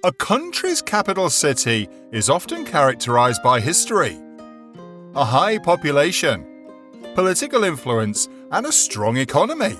A country's capital city is often characterized by history, a high population, political influence, and a strong economy.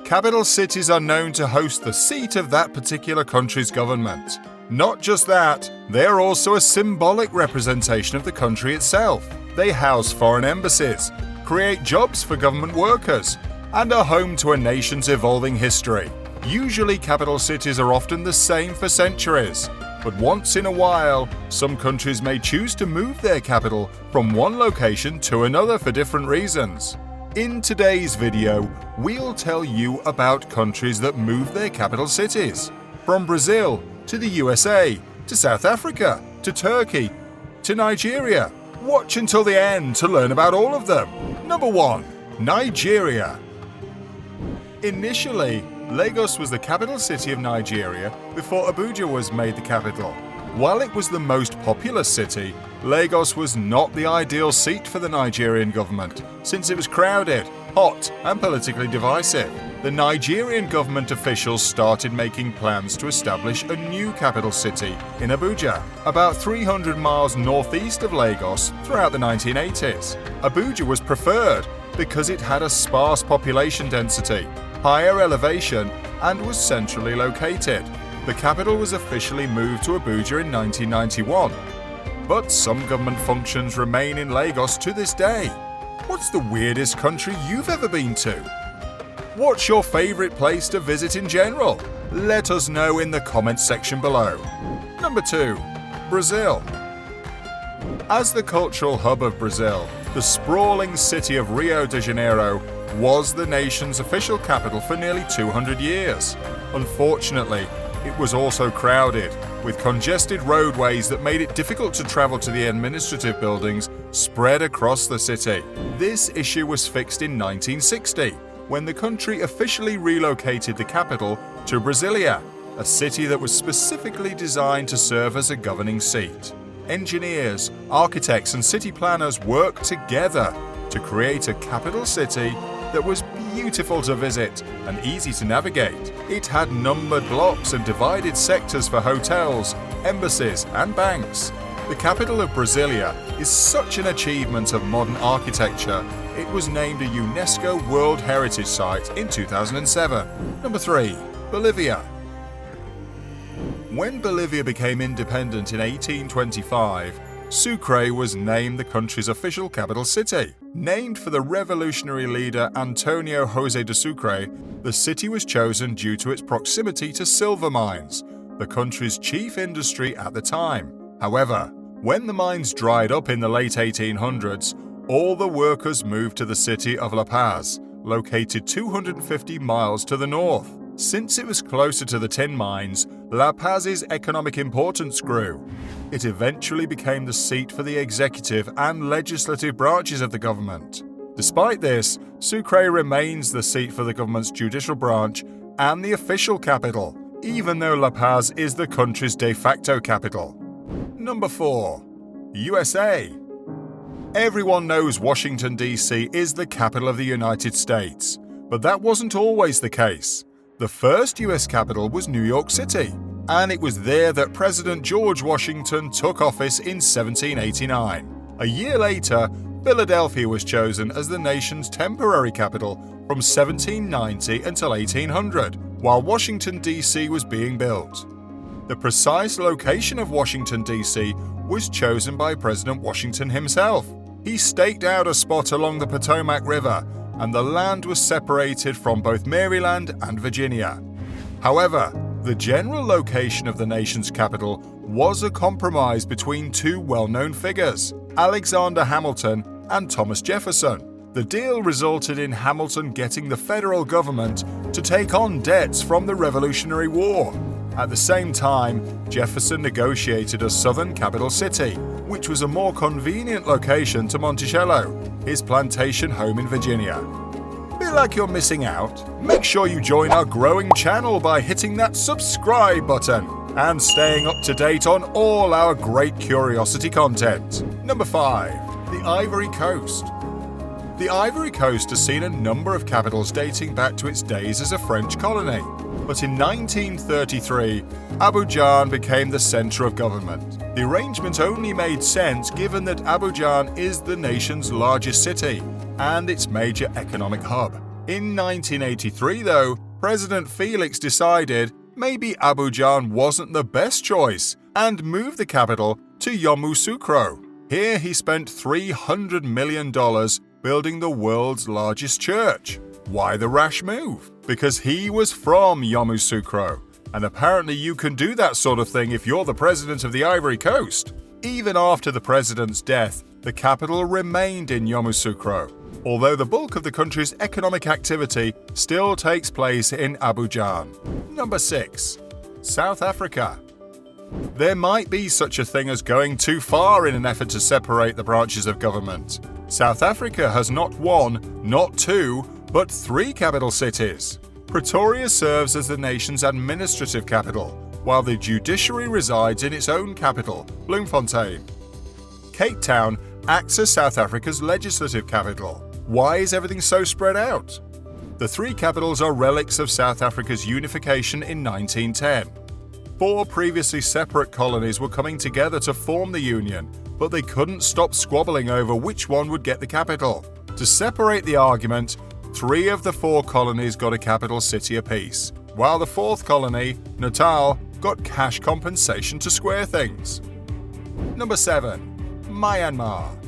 Capital cities are known to host the seat of that particular country's government. Not just that, they are also a symbolic representation of the country itself. They house foreign embassies, create jobs for government workers, and are home to a nation's evolving history. Usually, capital cities are often the same for centuries, but once in a while, some countries may choose to move their capital from one location to another for different reasons. In today's video, we'll tell you about countries that move their capital cities, from Brazil to the USA, to South Africa, to Turkey, to Nigeria. Watch until the end to learn about all of them. Number 1. Nigeria. Initially, Lagos was the capital city of Nigeria before Abuja was made the capital. While it was the most populous city, Lagos was not the ideal seat for the Nigerian government, since it was crowded, hot, and politically divisive. The Nigerian government officials started making plans to establish a new capital city in Abuja, about 300 miles northeast of Lagos, throughout the 1980s. Abuja was preferred because it had a sparse population density, higher elevation, and was centrally located. The capital was officially moved to Abuja in 1991, but some government functions remain in Lagos to this day. What's the weirdest country you've ever been to? What's your favorite place to visit in general? Let us know in the comments section below. Number 2. Brazil. As the cultural hub of Brazil, the sprawling city of Rio de Janeiro was the nation's official capital for nearly 200 years. Unfortunately, it was also crowded, with congested roadways that made it difficult to travel to the administrative buildings spread across the city. This issue was fixed in 1960, when the country officially relocated the capital to Brasilia, a city that was specifically designed to serve as a governing seat. Engineers, architects, and city planners worked together to create a capital city that was beautiful to visit and easy to navigate. It had numbered blocks and divided sectors for hotels, embassies, and banks. The capital of Brasilia is such an achievement of modern architecture, it was named a UNESCO World Heritage Site in 2007. Number 3. Bolivia. When Bolivia became independent in 1825, Sucre was named the country's official capital city. Named for the revolutionary leader Antonio José de Sucre, the city was chosen due to its proximity to silver mines, the country's chief industry at the time. However, when the mines dried up in the late 1800s, all the workers moved to the city of La Paz, located 250 miles to the north. Since it was closer to the tin mines, La Paz's economic importance grew. It eventually became the seat for the executive and legislative branches of the government. Despite this, Sucre remains the seat for the government's judicial branch and the official capital, even though La Paz is the country's de facto capital. Number 4. USA. Everyone knows Washington, D.C. is the capital of the United States, but that wasn't always the case. The first US capital was New York City, and it was there that President George Washington took office in 1789. A year later, Philadelphia was chosen as the nation's temporary capital from 1790 until 1800, while Washington, D.C. was being built. The precise location of Washington, D.C. was chosen by President Washington himself. He staked out a spot along the Potomac River, and the land was separated from both Maryland and Virginia. However, the general location of the nation's capital was a compromise between two well-known figures, Alexander Hamilton and Thomas Jefferson. The deal resulted in Hamilton getting the federal government to take on debts from the Revolutionary War. At the same time, Jefferson negotiated a southern capital city, which was a more convenient location to Monticello, his plantation home in Virginia. Feel like you're missing out? Make sure you join our growing channel by hitting that subscribe button and staying up to date on all our great curiosity content. Number 5. The Ivory Coast. The Ivory Coast has seen a number of capitals dating back to its days as a French colony. But in 1933, Abidjan became the centre of government. The arrangement only made sense given that Abidjan is the nation's largest city and its major economic hub. In 1983, though, President Felix decided maybe Abidjan wasn't the best choice and moved the capital to Yamoussoukro. Here he spent $300 million building the world's largest church. Why the rash move? Because he was from Yamoussoukro, and apparently you can do that sort of thing if you're the president of the Ivory Coast. Even after the president's death, the capital remained in Yamoussoukro, although the bulk of the country's economic activity still takes place in Abidjan. Number 6. South Africa. There might be such a thing as going too far in an effort to separate the branches of government. South Africa has not one, not two, but 3 capital cities. Pretoria serves as the nation's administrative capital, while the judiciary resides in its own capital, Bloemfontein. Cape Town acts as South Africa's legislative capital. Why is everything so spread out? The 3 capitals are relics of South Africa's unification in 1910. 4 previously separate colonies were coming together to form the union, but they couldn't stop squabbling over which one would get the capital. To separate the argument, 3 of the 4 colonies got a capital city apiece, while the 4th colony, Natal, got cash compensation to square things. Number 7. Myanmar.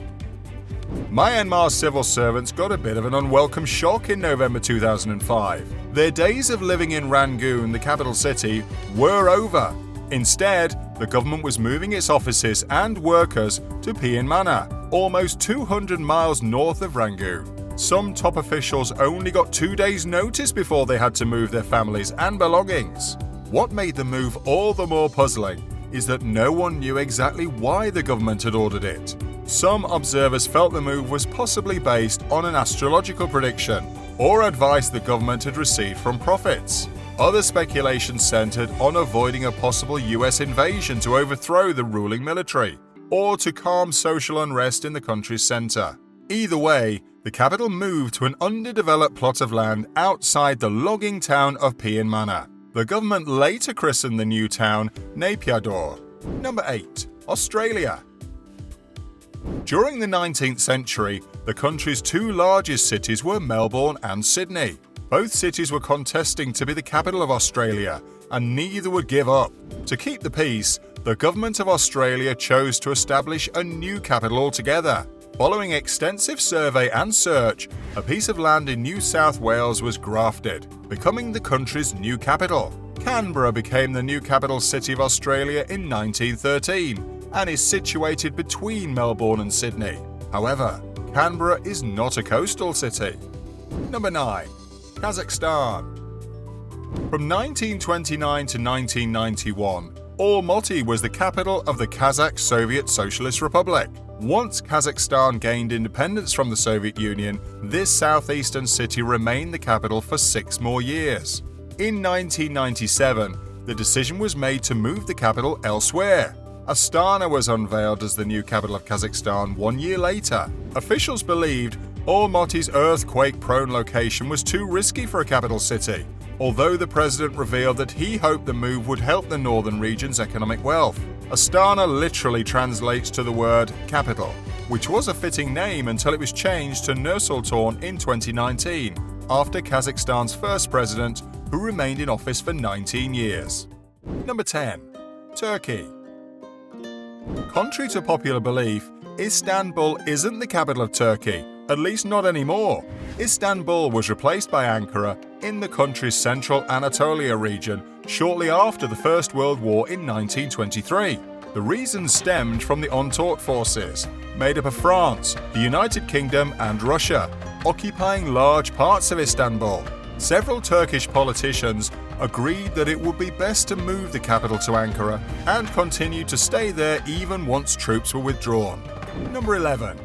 Myanmar's civil servants got a bit of an unwelcome shock in November 2005. Their days of living in Rangoon, the capital city, were over. Instead, the government was moving its offices and workers to Pienmana, almost 200 miles north of Rangoon. Some top officials only got 2 days' notice before they had to move their families and belongings. What made the move all the more puzzling is that no one knew exactly why the government had ordered it. Some observers felt the move was possibly based on an astrological prediction or advice the government had received from prophets. Other speculation centered on avoiding a possible US invasion to overthrow the ruling military or to calm social unrest in the country's center. Either way, the capital moved to an underdeveloped plot of land outside the logging town of Pienmana. The government later christened the new town Naypyidaw. Number 8. Australia. During the 19th century, the country's 2 largest cities were Melbourne and Sydney. Both cities were contesting to be the capital of Australia, and neither would give up. To keep the peace, the government of Australia chose to establish a new capital altogether. Following extensive survey and search, a piece of land in New South Wales was grafted, becoming the country's new capital. Canberra became the new capital city of Australia in 1913 and is situated between Melbourne and Sydney. However, Canberra is not a coastal city. Number 9. Kazakhstan. From 1929 to 1991, Almaty was the capital of the Kazakh Soviet Socialist Republic. Once Kazakhstan gained independence from the Soviet Union, this southeastern city remained the capital for 6 more years. In 1997, the decision was made to move the capital elsewhere. Astana was unveiled as the new capital of Kazakhstan 1 year later. Officials believed Almaty's earthquake-prone location was too risky for a capital city, although the president revealed that he hoped the move would help the northern region's economic wealth. Astana literally translates to the word capital, which was a fitting name until it was changed to Nur-Sultan in 2019, after Kazakhstan's first president, who remained in office for 19 years. Number 10. Turkey. Contrary to popular belief, Istanbul isn't the capital of Turkey, at least not anymore. Istanbul was replaced by Ankara in the country's central Anatolia region shortly after the First World War in 1923. The reason stemmed from the Entente forces, made up of France, the United Kingdom and Russia, occupying large parts of Istanbul. Several Turkish politicians agreed that it would be best to move the capital to Ankara and continue to stay there even once troops were withdrawn. Number 11.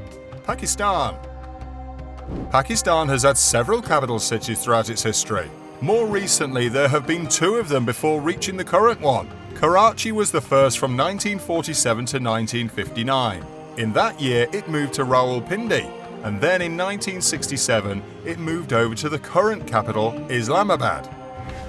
Pakistan. Pakistan has had several capital cities throughout its history. More recently, there have been 2 of them before reaching the current one. Karachi was the first from 1947 to 1959. In that year, it moved to Rawalpindi. and then in 1967 it moved over to the current capital, Islamabad.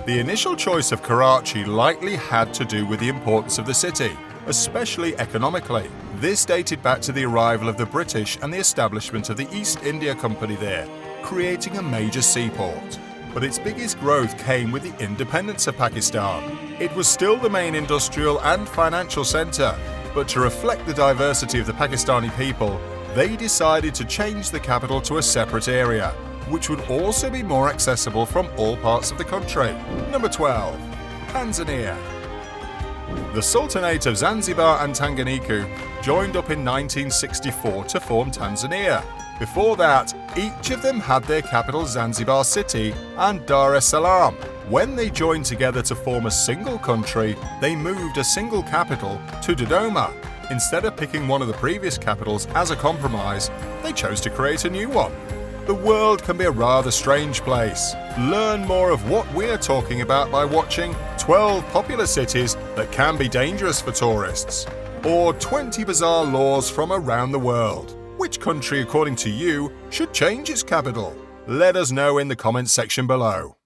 The initial choice of Karachi likely had to do with the importance of the city, especially economically. This dated back to the arrival of the British and the establishment of the East India Company there, creating a major seaport. But its biggest growth came with the independence of Pakistan. It was still the main industrial and financial center, but to reflect the diversity of the Pakistani people, they decided to change the capital to a separate area, which would also be more accessible from all parts of the country. Number 12. Tanzania. The Sultanate of Zanzibar and Tanganyika joined up in 1964 to form Tanzania. Before that, each of them had their capital Zanzibar City and Dar es Salaam. When they joined together to form a single country, they moved a single capital to Dodoma. Instead of picking one of the previous capitals as a compromise, they chose to create a new one. The world can be a rather strange place. Learn more of what we're talking about by watching 12 popular cities that can be dangerous for tourists, or 20 bizarre laws from around the world. Which country, according to you, should change its capital? Let us know in the comments section below.